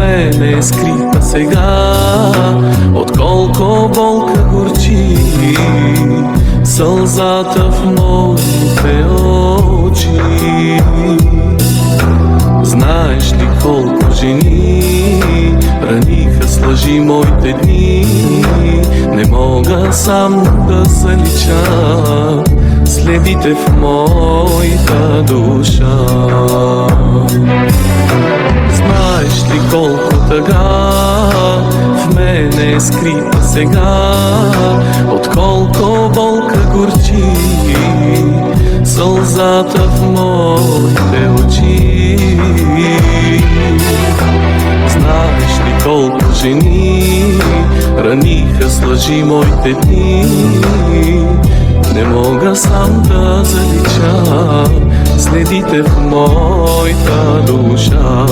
мене е скрита сега, отколко болка горчи сълзата в моите очи. Знаеш ли колко жени раниха с лъжи моите дни? Не мога сам да залича следите в моята душа. Знаеш ли колко тъга в мене е скрита сега, отколко болка горчи сълзата в моите очи. Знаеш ли колко жени раниха с лъжи моите дни? Не мога сам да залича следите в моята душа.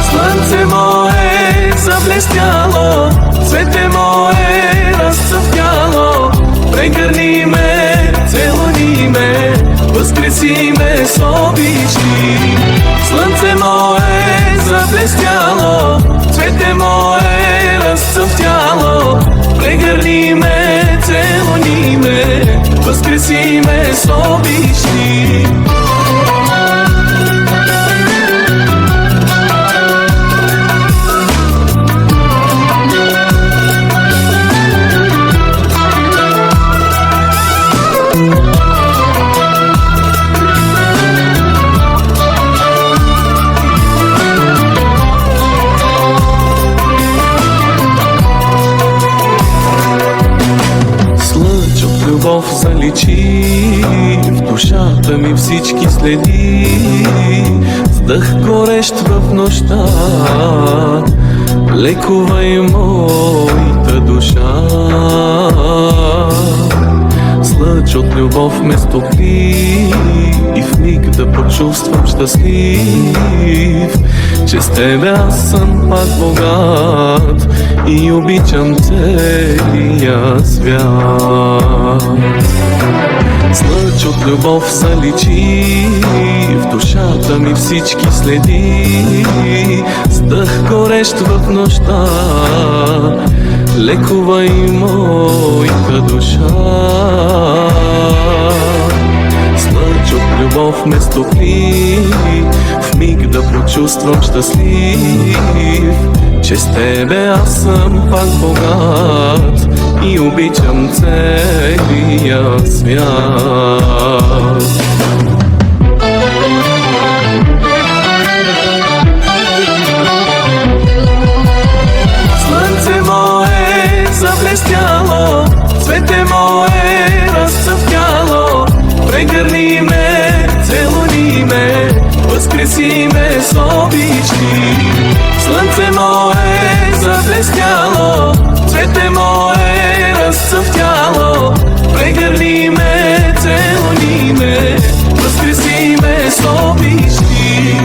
Слънце мое заблестяло, цвете мое разцъфтяло, прегърни ме, целуни ме, възкреси ме с обични. Слънце мое заблестяло, цвете мое разцъфтяло, прегърни ме, целуни ме, възкреси ме с обични. Любов заличи в душата ми всички следи, с дъх горещ в нощта лекувай моята душа. С лъч от любов ме стопли и в миг да почувствам щастлив, че с тебе аз съм пак богат и обичам целия свят. С лъч от любов заличи в душата ми всички следи, с дъх горещ в нощта лекувай моята душа. С лъч от любов ме стопли в миг да почувствам щастлив, че с тебе аз съм пак богат и обичам целия свят. Слънце мое заблестяло, цвете мое разцъфтяло, прегърни ме, целуни ме, възкреси ме с обични. Слънце мое заблестяло, цвете мое разцъфтяло, прегърни ме, целуни ме, възкреси ме с обични.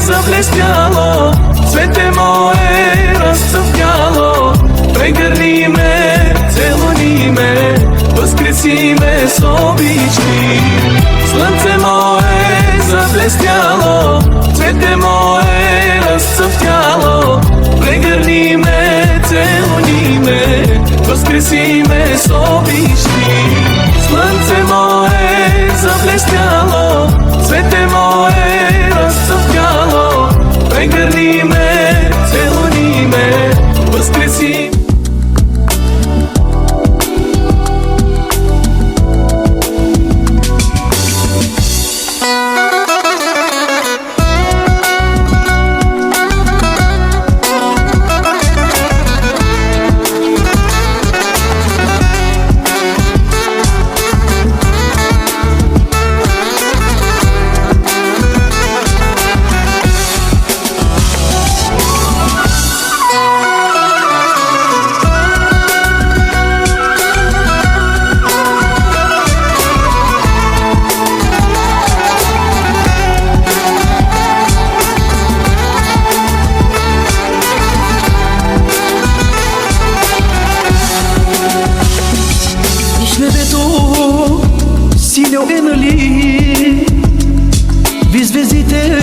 Заблестяло, цвете мое разцъфтяло, прегърни ме, целуни ме, възкреси ме с обични. Слънце мое заблестяло, цвете мое разцъфтяло, прегърни ме, целуни ме, възкреси ме с обични. Слънце мое заблестяло, цвете мое разцъфтяло, прегърни ме, целуни ме, възкреси. смял е, нали? Ви звездите,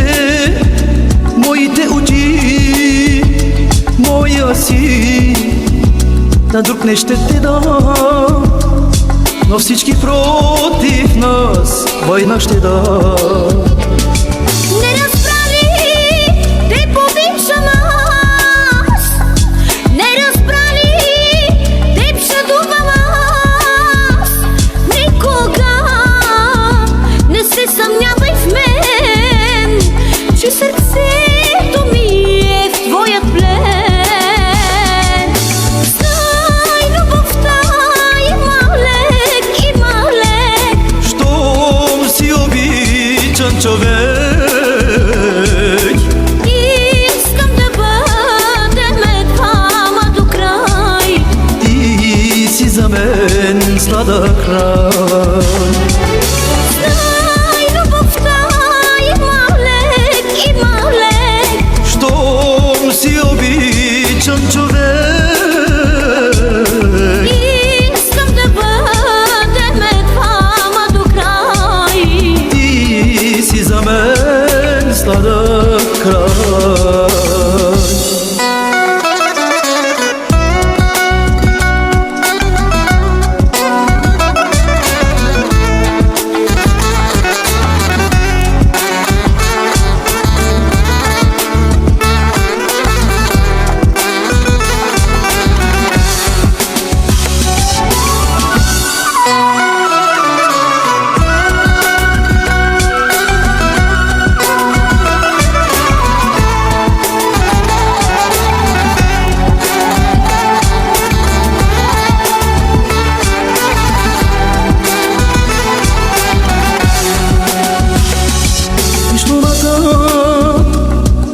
моите очи, моя си, на друг не ще те дам, но всички против нас война ще дам. Не разбрали, те побичам аз. Не разбрали, те шадувам аз. Никога не се съмнявай в мен, че сърцето ми е в твоят плен. Знай, любовта има лек, има лек. Щом си обичан човек, Искам да бъдем двама до край. ти си за мен сладък рай. Знай, любовта има лек, има лек. Щом си обичан човек, Искам да бъдем двама до край. ти си за мен сладък край.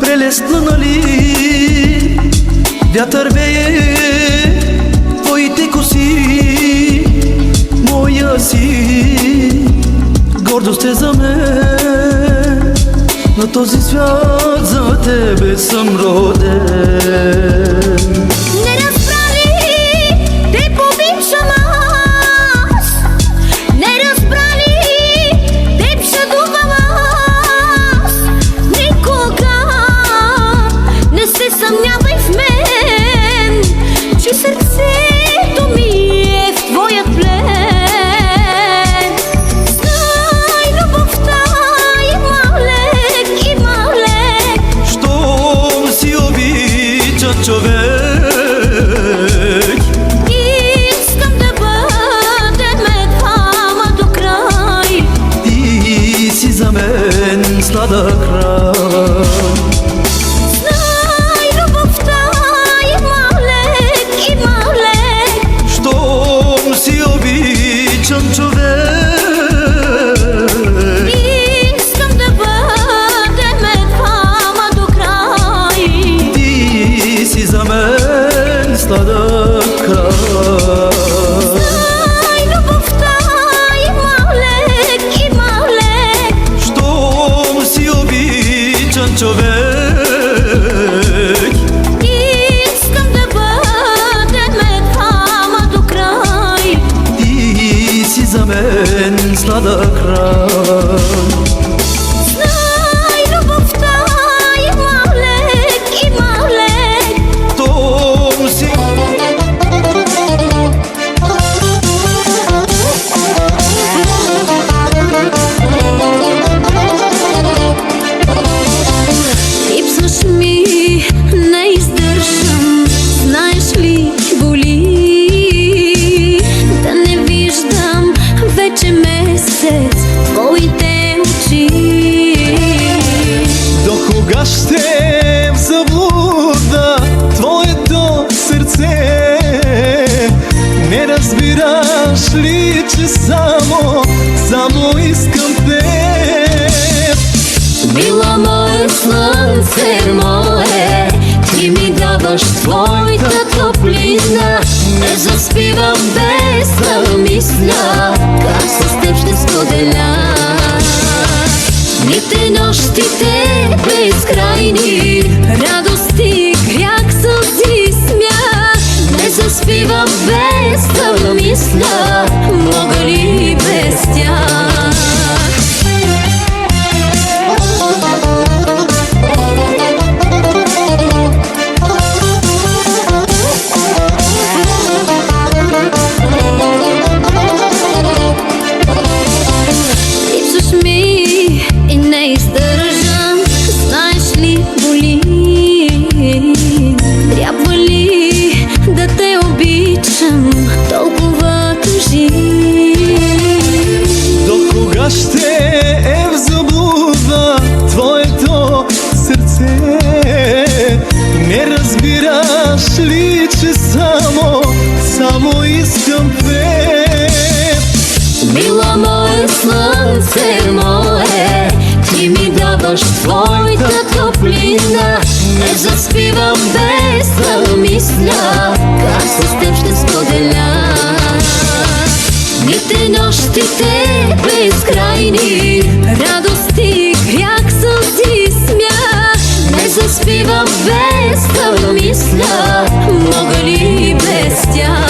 Прелестна, нали? Вятър вее твоите коси, моя си, гордост е за мен. На този свят за тебе съм роден. Не разбрали, те побичам аз. Не разбрали, те шадувам аз. Никога не се съмнявай в мен, че сърцето ми е в твоят плен. Знай, любовта има лек, има лек. Щом си обичан човек, Искам да бъдем двама до край. ти си за мен сладък рай. Знай, любовта има лек, има лек. Щом си обичан човек, Искам да бъдем двама до край. ти си за мен сладък край. Знай, любовта има лек, има лек. Щом си обичан човек, Искам да бъдем двама до край. ти си за мен сладък край. Знай, любовта има лек, има лек. Щом си Липсваш ми, не издържам. Знаеш ли, боли да не виждам вече месец твоите очи. До кога ще в заблуда твоето сърце? Не разбираш ли, че само искам теб? Мила мое слънце мое, ти ми даваш твоята топлина. Не заспивам без да мисля как с теб ще споделя дните, нощите безкрайни, радости, грях, сълзи, смях. Не заспивам без да мисля, мога ли без тях? без мисля, как с теб ще споделя. Дните нощите безкрайни, радости, грях, сълзи, смях. Не заспивам без да мисля, мога ли без тях?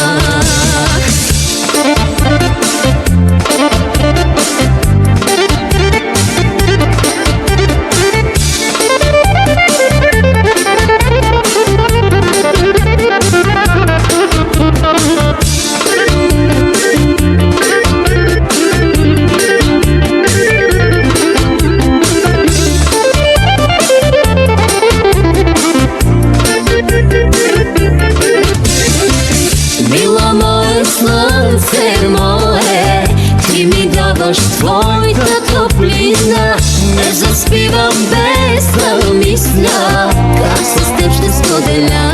Мила мое слънце мое, ти ми даваш твоята топлина. Не заспивам без да мисля, как с теб ще споделя.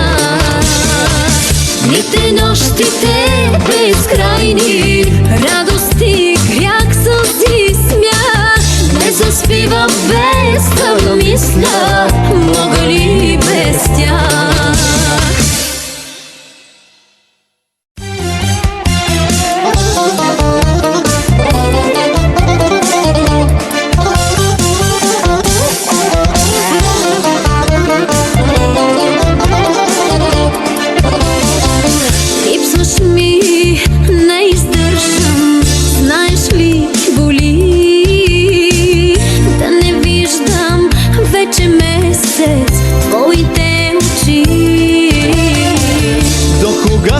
Дните нощите безкрайни, радости, грях, сълзи, смях. Не заспивам без да мисля, мога ли без тях?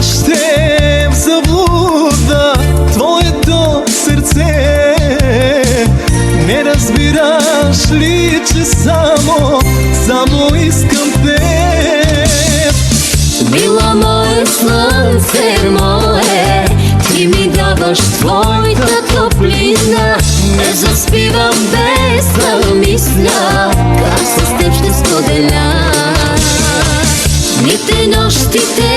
Ще в заблуда твоето сърце. Не разбираш ли, че само искам теб? Мила мое слънце мое, ти ми даваш твоята топлина. Не заспивам без да мисля, как с теб ще споделя. Дните нощите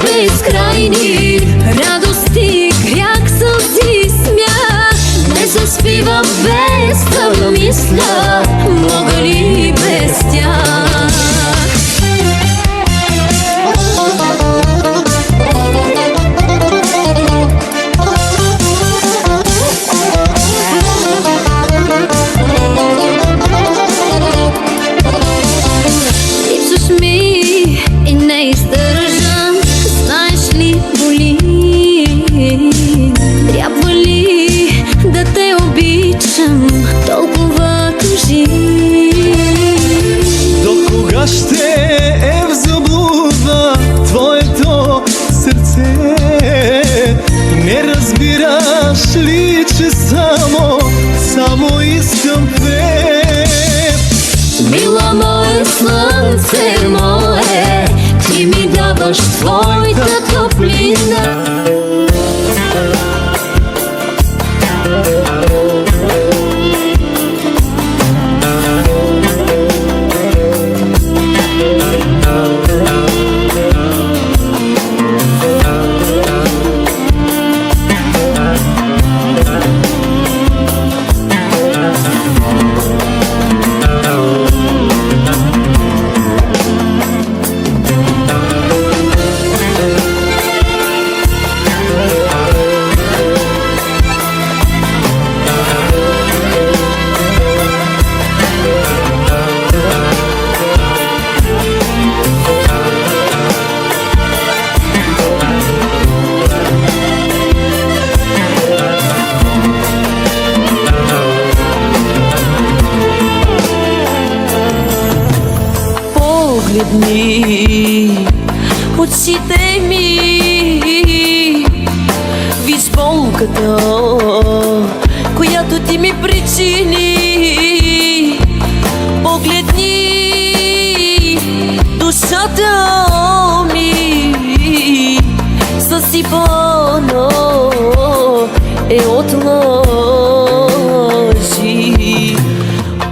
безкрайни, радости, грях, сълзи, смях. Не заспивам без да мисля, мога ли без тях? Липсваш ми и не издържам, знаеш ли, боли. Трябва ли да те обичам, толкова тъжи? До кога ще е в заблуда твоето сърце? Не разбираш ли, че само искам теб? Мила мое слънце мое, ти ми даваш твоята топлина. Погледни очите ми, виж болката, която ти ми причини. Погледни душата ми, съсипана е от лъжи.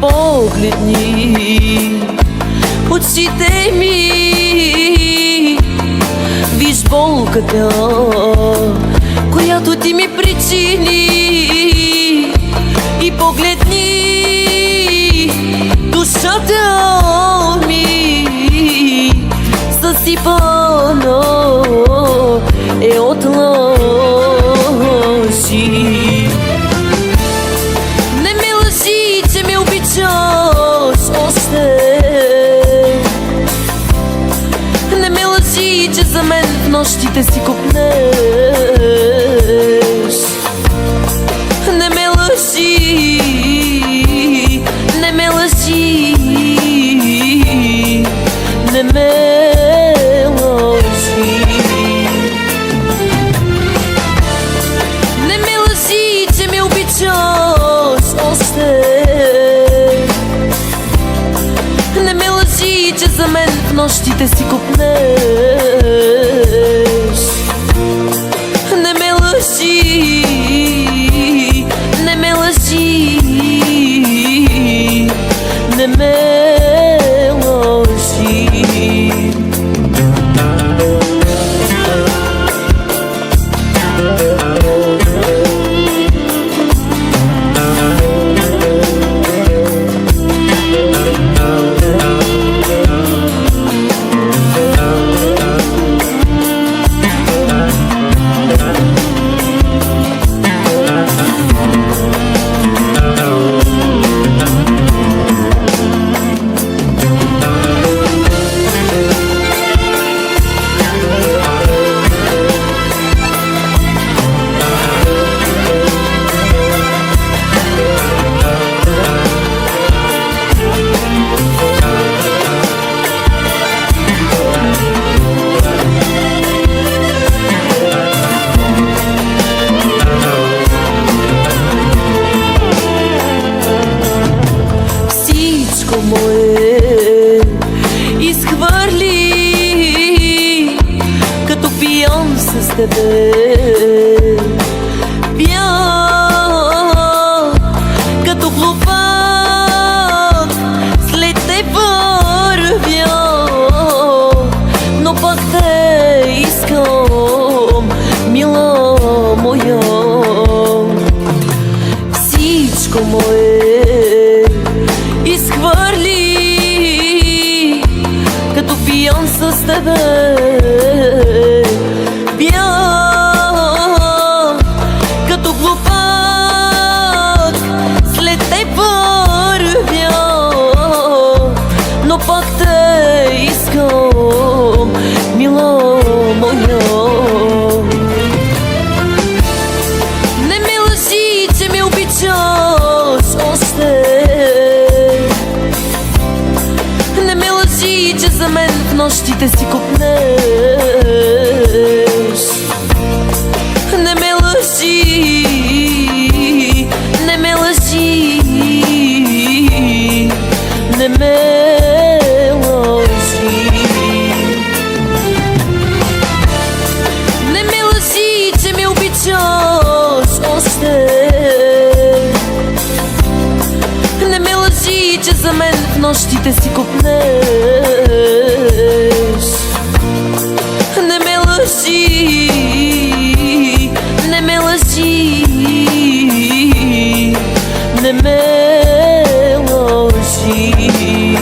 Погледни очите ми, виж болката, която ти ми причини. И погледни душата ми, разсипано е отложи. Не ме лъжи, че ме обичаш още. Не ме лъжи, че за мен в нощите си копнеш. Не ме лъжи, не ме лъжи, не ме лъжи. Не ме лъжи, че ме обичаш още. Не ме лъжи, че за мен в нощите си копнеш. Не ме лъжи, не ме лъжи, не ме лъжи. Мое изхвърли като пиян с тебе. Пиян като глупак след те вървя, но пак те искам, мила моя. Всичко мое изхвърли като пиян с тебе. Пиян като глупак след те вървя, но пак те искам, мила моя. Не ме лъжи, че ме обичаш още. Не ме лъжи, че за мен в нощите си копнеш. Не ме лъжи, не ме лъжи, не ме лъжи. Не ме лъжи, че ме обичаш още. Не ме лъжи, че за мен в нощите си копнеш. Не ме лъжи, не ме лъжи, не ме лъжи.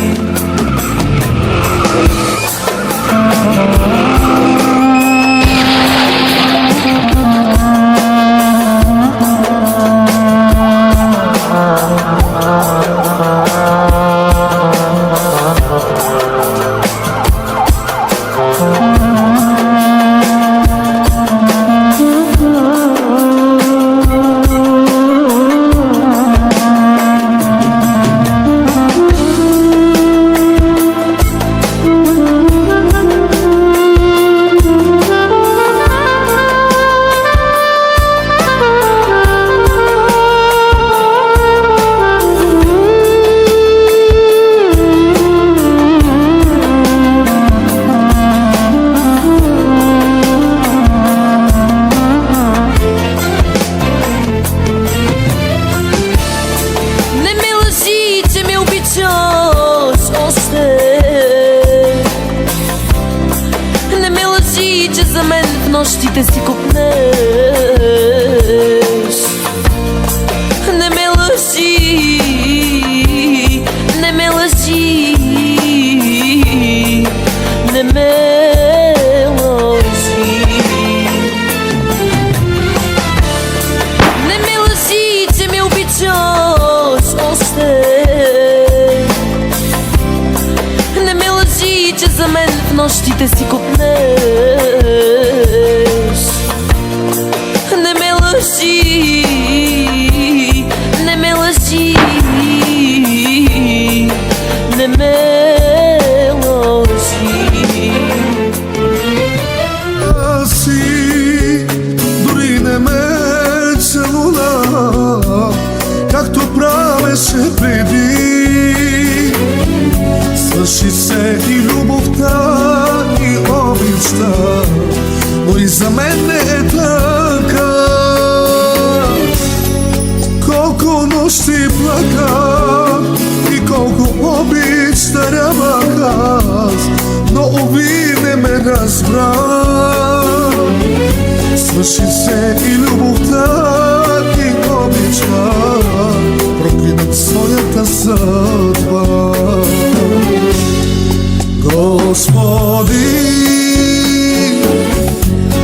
нощите си копнеш. Не ме лъжи, не ме лъжи, не ме нощите си копнеш. Не ме лъжи, не ме лъжи, не ме лъжи. Аз си дори не ме целуна, както правеше преди. Свърши се и любовта, и обичта, но и за мен не е така. Колко нощи плаках и колко обич дарявах аз, но уви не ме разбра. Свърши се и любовта, и обичта, проклинат своята съдба. Господи,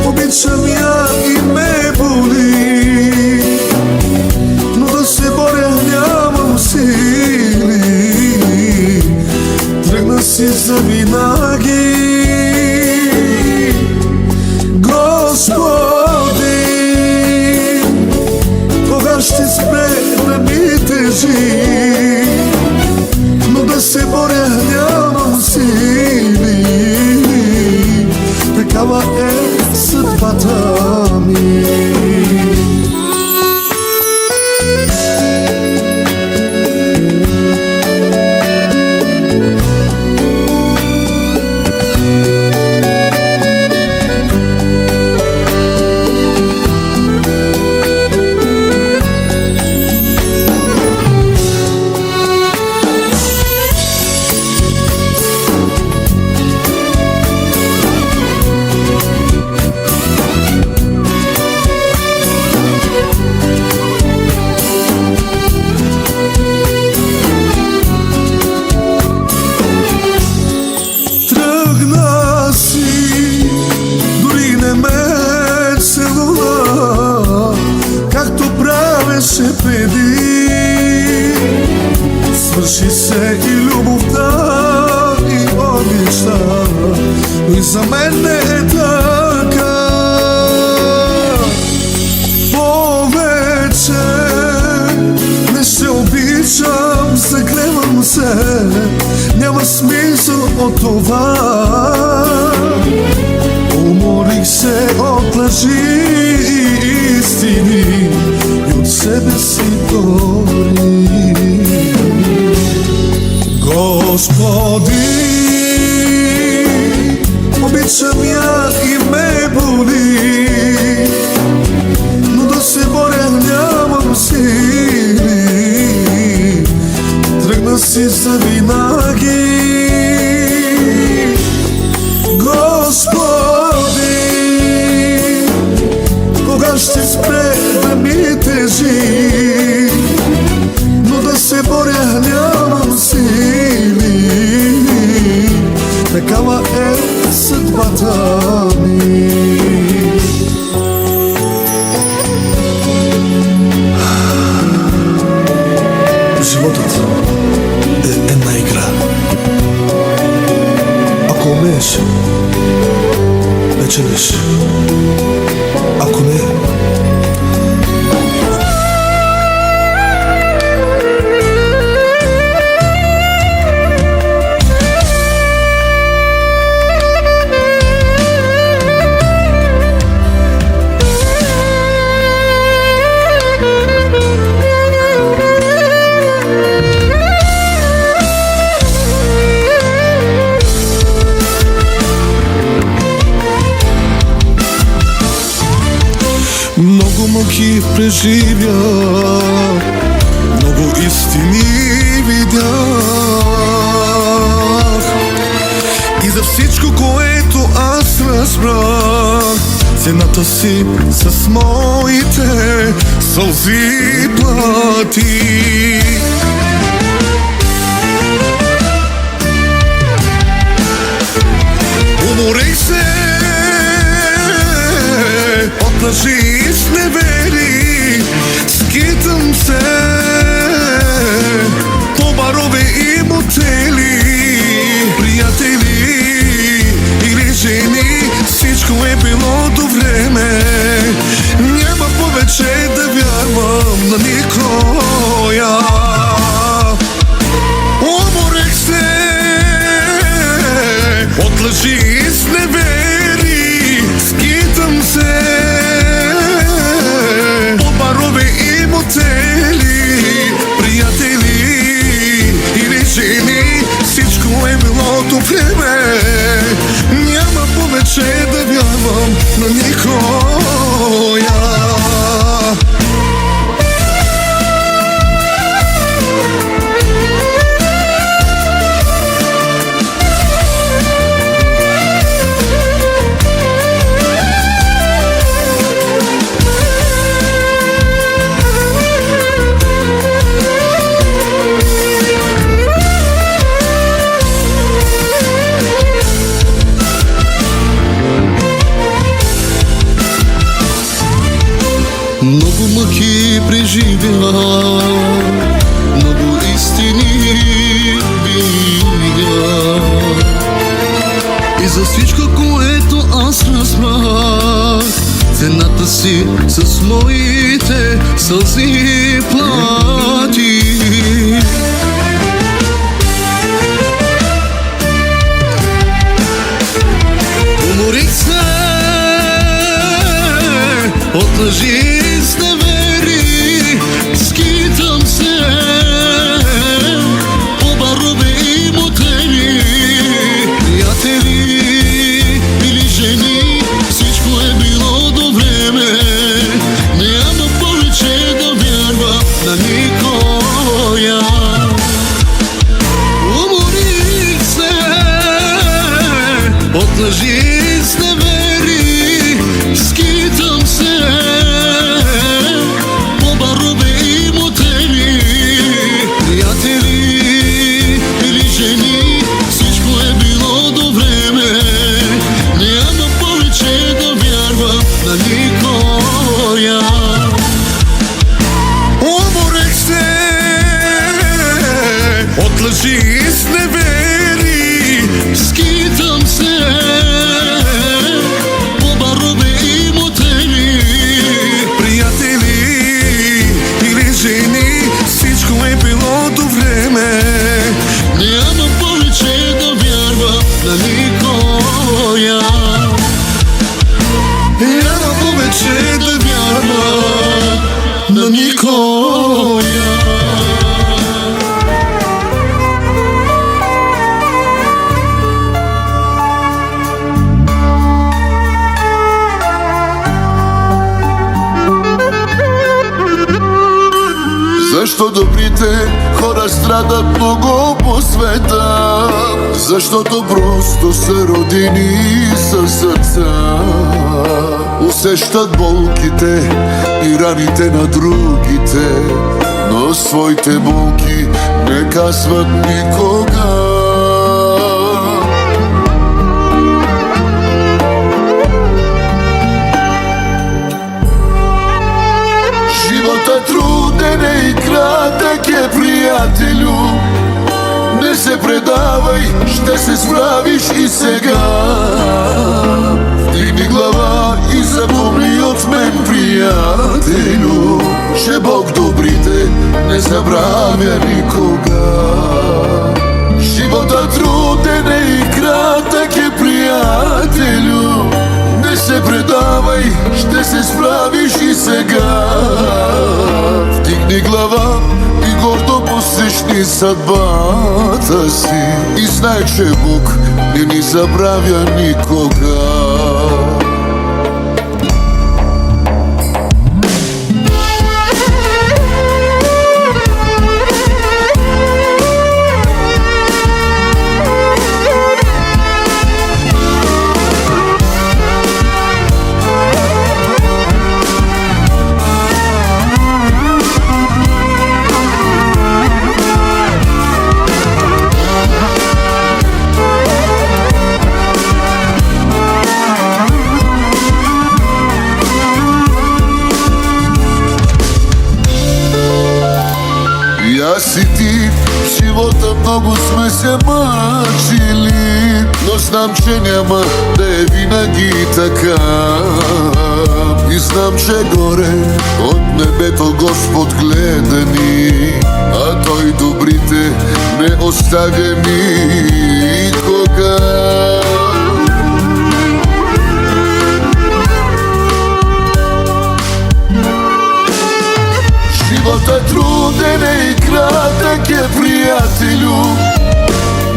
обичам я и ме боли, но да се боря нямам сили. Тръгна си завинаги. Господи, кога ще спре да ми тежи, но да се боря нямам сили. Такава е съдбата ми. Свърши се и любовта, и обичта, но и за мен не е така. Повече не се обичам, заклевам се, няма смисъл от това. Уморих се от лъжи и истини и от себе си дори. Господи, обичам я и ме боли, но да се боря нямам сили. Тръгна си завинаги. Господи, кога ще спре да ми тежи, но да се боря нямам сили. Такава е съдбата ми. Животът е една игра. Ако умееш, печелиш. Ако не, много мъки преживя, много истини видях. И за всичко, което аз разбрах, цената си с моите сълзи плати. Уморих се от лъжи и с невери, скитам се по барове и мотели. Приятели, повече да вярвам на никоя. Много мъки преживя, много истини видя. И за всичко, което аз разбрах, цената си с моите сълзи плати. Уморих се от лъжи, скитам се по барове и мотели, приятели или жени, всичко е било до време. Няма повече да вярвам на никоя. Уморих се от лъжи и зневери, скитам се по барове и мотели, приятели или жени, всичко е било до време. Няма повече да вярвам на никоя. Уморих се от лъжи и сневери, скитам се по барове и мотели, приятели или жени, всичко е било до време. няма повече да вярвам на никоя. Няма повече да вярвам на никоя. Защо добрите хора страдат много по света? Защото просто са родени със сърца. Усещат болките и раните на другите, но своите болки не казват никога. Животът труден е и кратък е, приятелю. Не се предавай, ще се справиш и сега. Вдигни глава и запомни от мен, приятелю, че Бог добрите не забравя никога. Животът труден е и кратък е, приятелю. Не се предавай, ще се справиш и сега. Вдигни глава и гордо посрещни съдбата си и знай, че Бог не ни забравя никога. Аз и ти в живота много сме се мъчили, но знам, че няма да е винаги така. И знам, че горе от небето Господ гледа ни, а Той добрите не оставя никога. Животът труден е и кратък е, приятелю.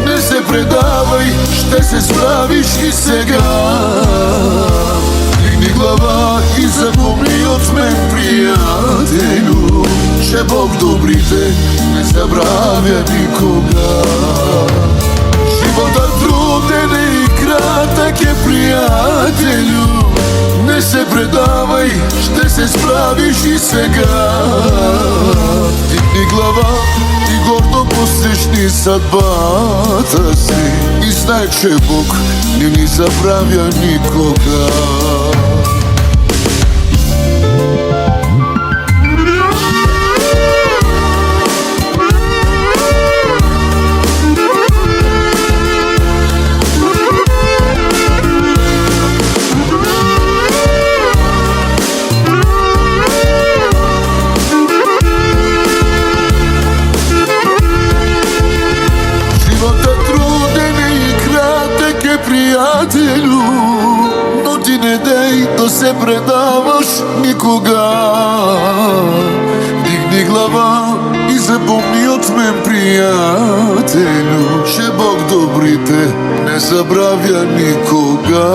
Не се предавай, ще се справиш и сега. помни от мен, приятелю, че Бог добрите не забравя никога. Животът труден и кратък е, приятелю, не се предавай, ще се справиш и сега. Дигни глава и гордо посрещни съдбата си и знай, че Бог не ни забравя никога. Приятелю, но ти не дей да се предаваш никога. Дигни глава и запомни от мен, приятелю, че Бог добрите не забравя никога.